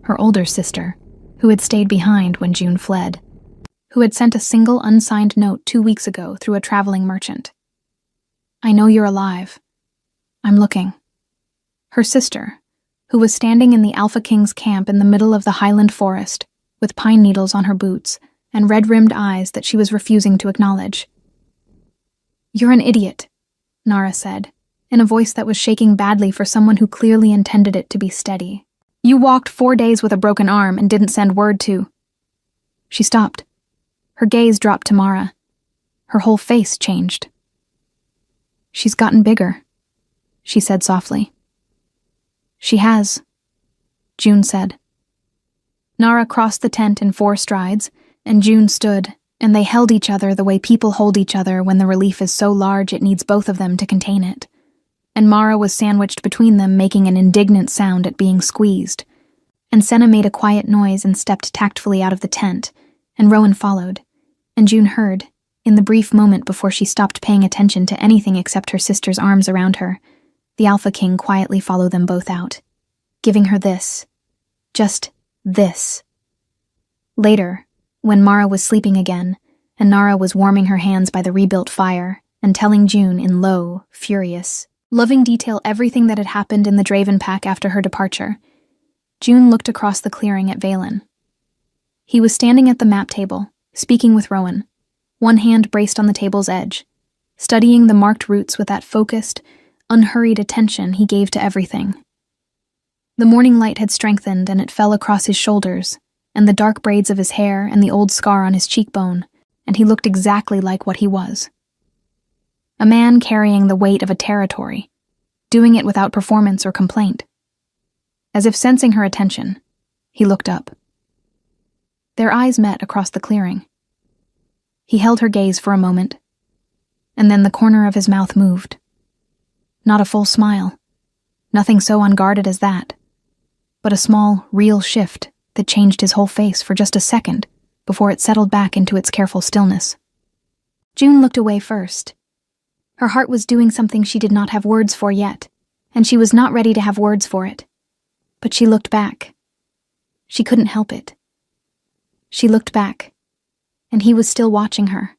her older sister, who had stayed behind when June fled, who had sent a single unsigned note 2 weeks ago through a traveling merchant. "I know you're alive. I'm looking." Her sister, who was standing in the Alpha King's camp in the middle of the highland forest, with pine needles on her boots and red-rimmed eyes that she was refusing to acknowledge. "You're an idiot," Nara said, in a voice that was shaking badly for someone who clearly intended it to be steady. "You walked 4 days with a broken arm and didn't send word to—" She stopped. Her gaze dropped to Mara. Her whole face changed. "She's gotten bigger," she said softly. "She has," June said. Nara crossed the tent in 4 strides, and June stood, and they held each other the way people hold each other when the relief is so large it needs both of them to contain it. And Mara was sandwiched between them, making an indignant sound at being squeezed. And Senna made a quiet noise and stepped tactfully out of the tent, and Rowan followed, and June heard, in the brief moment before she stopped paying attention to anything except her sister's arms around her, the Alpha King quietly follow them both out, giving her this. Just this. Later, when Mara was sleeping again, and Nara was warming her hands by the rebuilt fire, and telling June in low, furious, loving detail everything that had happened in the Draven pack after her departure, June looked across the clearing at Valen. He was standing at the map table, speaking with Rowan, one hand braced on the table's edge, studying the marked routes with that focused, unhurried attention he gave to everything. The morning light had strengthened, and it fell across his shoulders, and the dark braids of his hair and the old scar on his cheekbone, and he looked exactly like what he was. A man carrying the weight of a territory, doing it without performance or complaint. As if sensing her attention, he looked up. Their eyes met across the clearing. He held her gaze for a moment, and then the corner of his mouth moved. Not a full smile, nothing so unguarded as that, but a small, real shift that changed his whole face for just a second before it settled back into its careful stillness. June looked away first. Her heart was doing something she did not have words for yet, and she was not ready to have words for it. But she looked back. She couldn't help it. She looked back, and he was still watching her,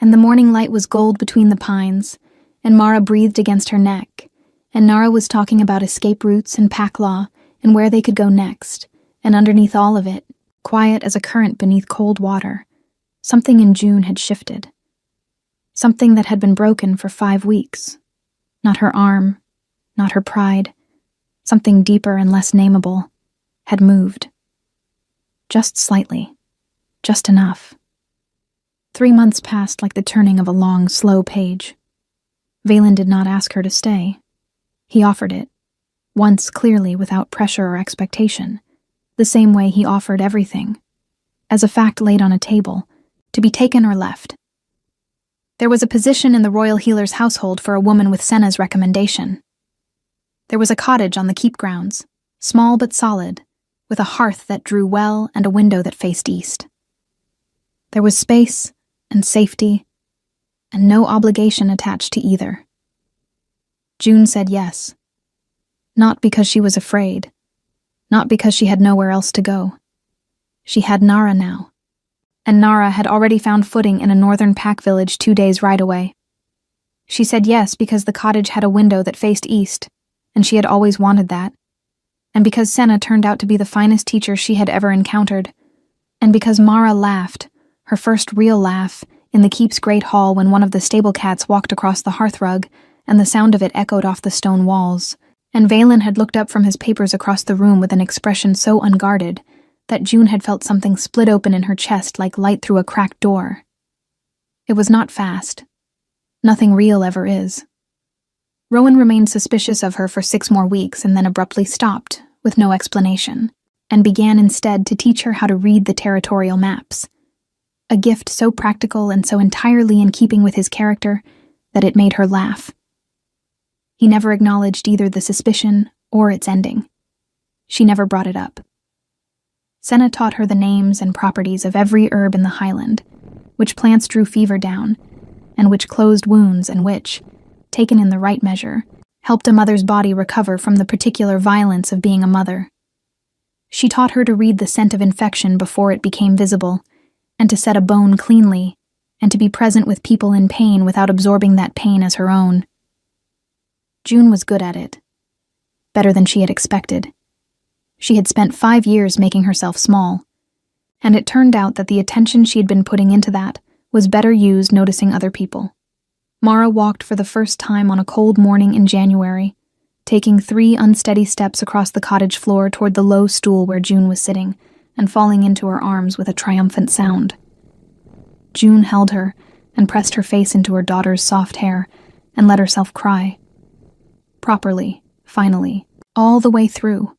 and the morning light was gold between the pines, and Mara breathed against her neck, and Nara was talking about escape routes and pack law and where they could go next, and underneath all of it, quiet as a current beneath cold water, something in June had shifted. Something that had been broken for 5 weeks. Not her arm, not her pride, something deeper and less nameable, had moved. Just slightly, just enough. 3 months passed like the turning of a long, slow page. Valen did not ask her to stay. He offered it, once clearly without pressure or expectation, the same way he offered everything, as a fact laid on a table, to be taken or left. There was a position in the royal healer's household for a woman with Senna's recommendation. There was a cottage on the keep grounds, small but solid, with a hearth that drew well and a window that faced east. There was space and safety, and no obligation attached to either. June said yes. Not because she was afraid, not because she had nowhere else to go. She had Nara now, and Nara had already found footing in a northern pack village 2 days' ride away. She said yes because the cottage had a window that faced east, and she had always wanted that, and because Senna turned out to be the finest teacher she had ever encountered, and because Mara laughed, her first real laugh, in the keep's great hall when one of the stable cats walked across the hearthrug, and the sound of it echoed off the stone walls, and Valen had looked up from his papers across the room with an expression so unguarded that June had felt something split open in her chest like light through a cracked door. It was not fast. Nothing real ever is. Rowan remained suspicious of her for 6 more weeks and then abruptly stopped, with no explanation, and began instead to teach her how to read the territorial maps. A gift so practical and so entirely in keeping with his character that it made her laugh. He never acknowledged either the suspicion or its ending. She never brought it up. Senna taught her the names and properties of every herb in the highland, which plants drew fever down, and which closed wounds and which, taken in the right measure, helped a mother's body recover from the particular violence of being a mother. She taught her to read the scent of infection before it became visible, and to set a bone cleanly, and to be present with people in pain without absorbing that pain as her own. June was good at it. Better than she had expected. She had spent 5 years making herself small, and it turned out that the attention she had been putting into that was better used noticing other people. Mara walked for the first time on a cold morning in January, taking 3 unsteady steps across the cottage floor toward the low stool where June was sitting, and falling into her arms with a triumphant sound. June held her and pressed her face into her daughter's soft hair and let herself cry. Properly, finally, all the way through.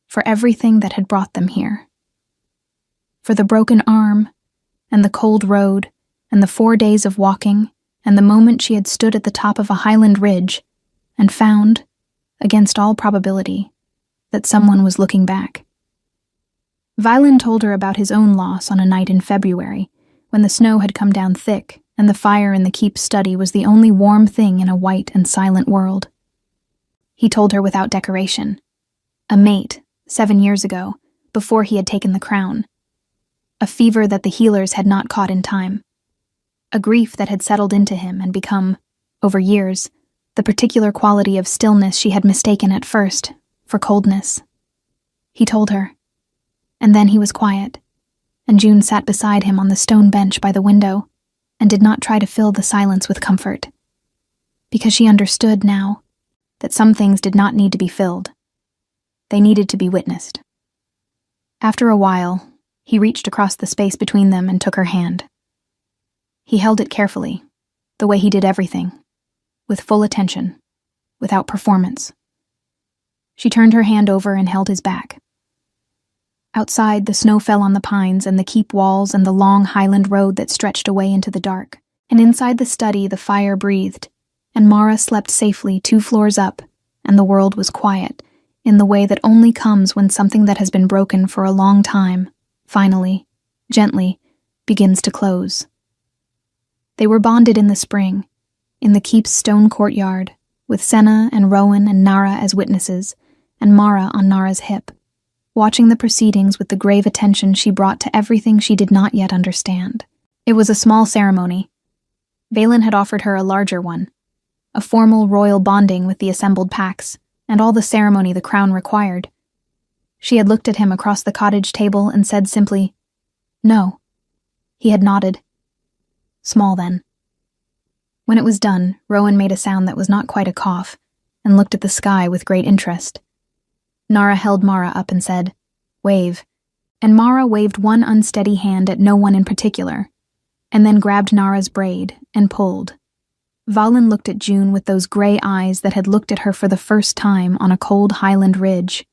For everything that had brought them here. For the broken arm, and the cold road, and the 4 days of walking, and the moment she had stood at the top of a highland ridge and found, against all probability, that someone was looking back. Valen told her about his own loss on a night in February, when the snow had come down thick and the fire in the keep's study was the only warm thing in a white and silent world. He told her without decoration. A mate, 7 years ago, before he had taken the crown. A fever that the healers had not caught in time. A grief that had settled into him and become, over years, the particular quality of stillness she had mistaken at first for coldness. He told her. And then he was quiet, and June sat beside him on the stone bench by the window and did not try to fill the silence with comfort. Because she understood now that some things did not need to be filled. They needed to be witnessed. After a while, he reached across the space between them and took her hand. He held it carefully, the way he did everything, with full attention, without performance. She turned her hand over and held his back. Outside, the snow fell on the pines and the keep walls and the long highland road that stretched away into the dark, and inside the study the fire breathed, and Mara slept safely 2 floors up, and the world was quiet, in the way that only comes when something that has been broken for a long time, finally, gently, begins to close. They were bonded in the spring, in the keep's stone courtyard, with Senna and Rowan and Nara as witnesses, and Mara on Nara's hip, watching the proceedings with the grave attention she brought to everything she did not yet understand. It was a small ceremony. Valen had offered her a larger one, a formal royal bonding with the assembled packs, and all the ceremony the crown required. She had looked at him across the cottage table and said simply, "No." He had nodded. Small then. When it was done, Rowan made a sound that was not quite a cough, and looked at the sky with great interest. Nara held Mara up and said, "Wave," and Mara waved one unsteady hand at no one in particular, and then grabbed Nara's braid and pulled. Valen looked at June with those gray eyes that had looked at her for the first time on a cold highland ridge,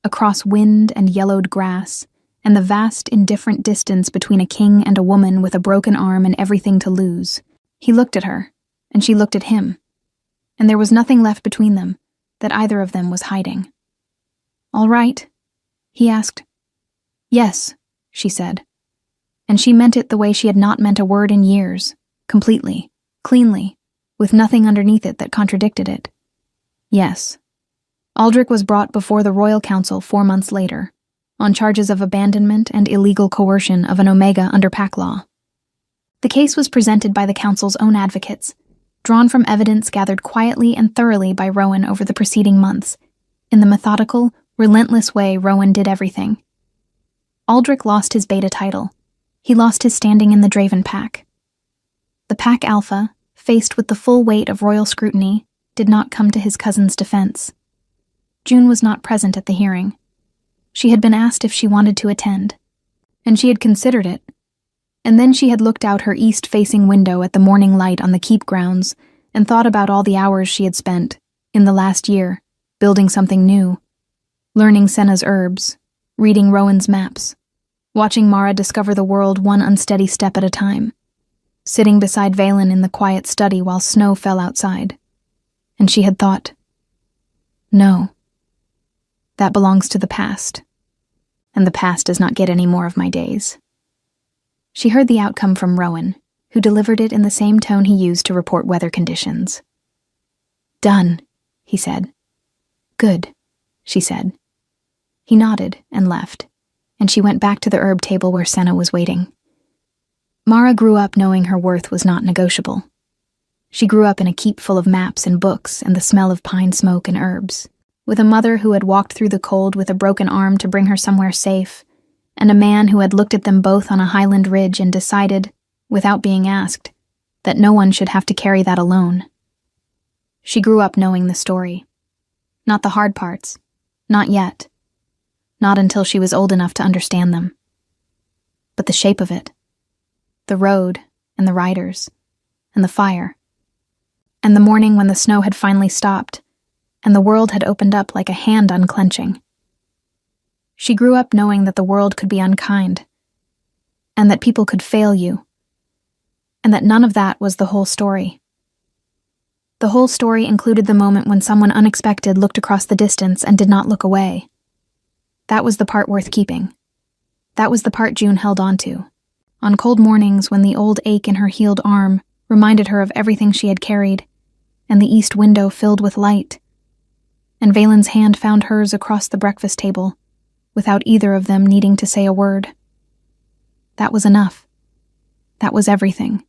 across wind and yellowed grass, and the vast, indifferent distance between a king and a woman with a broken arm and everything to lose. He looked at her, and she looked at him, and there was nothing left between them that either of them was hiding. "All right?" he asked. "Yes," she said. And she meant it the way she had not meant a word in years, completely, cleanly, with nothing underneath it that contradicted it. Yes. Aldrich was brought before the Royal Council 4 months later, on charges of abandonment and illegal coercion of an Omega under pack law. The case was presented by the Council's own advocates, drawn from evidence gathered quietly and thoroughly by Rowan over the preceding months, in the methodical, relentless way Rowan did everything. Aldrich lost his beta title. He lost his standing in the Draven pack. The pack alpha, faced with the full weight of royal scrutiny, did not come to his cousin's defense. June was not present at the hearing. She had been asked if she wanted to attend, and she had considered it. And then she had looked out her east-facing window at the morning light on the keep grounds and thought about all the hours she had spent, in the last year, building something new, learning Senna's herbs, reading Rowan's maps, watching Mara discover the world one unsteady step at a time, sitting beside Valen in the quiet study while snow fell outside. And she had thought, no, that belongs to the past, and the past does not get any more of my days. She heard the outcome from Rowan, who delivered it in the same tone he used to report weather conditions. "Done," he said. "Good," she said. He nodded and left, and she went back to the herb table where Senna was waiting. Mara grew up knowing her worth was not negotiable. She grew up in a keep full of maps and books and the smell of pine smoke and herbs, with a mother who had walked through the cold with a broken arm to bring her somewhere safe, and a man who had looked at them both on a highland ridge and decided, without being asked, that no one should have to carry that alone. She grew up knowing the story. Not the hard parts. Not yet. Not until she was old enough to understand them. But the shape of it. The road, and the riders, and the fire. And the morning when the snow had finally stopped, and the world had opened up like a hand unclenching. She grew up knowing that the world could be unkind, and that people could fail you, and that none of that was the whole story. The whole story included the moment when someone unexpected looked across the distance and did not look away. That was the part worth keeping. That was the part June held on to, on cold mornings when the old ache in her healed arm reminded her of everything she had carried, and the east window filled with light, and Valen's hand found hers across the breakfast table, without either of them needing to say a word. That was enough. That was everything.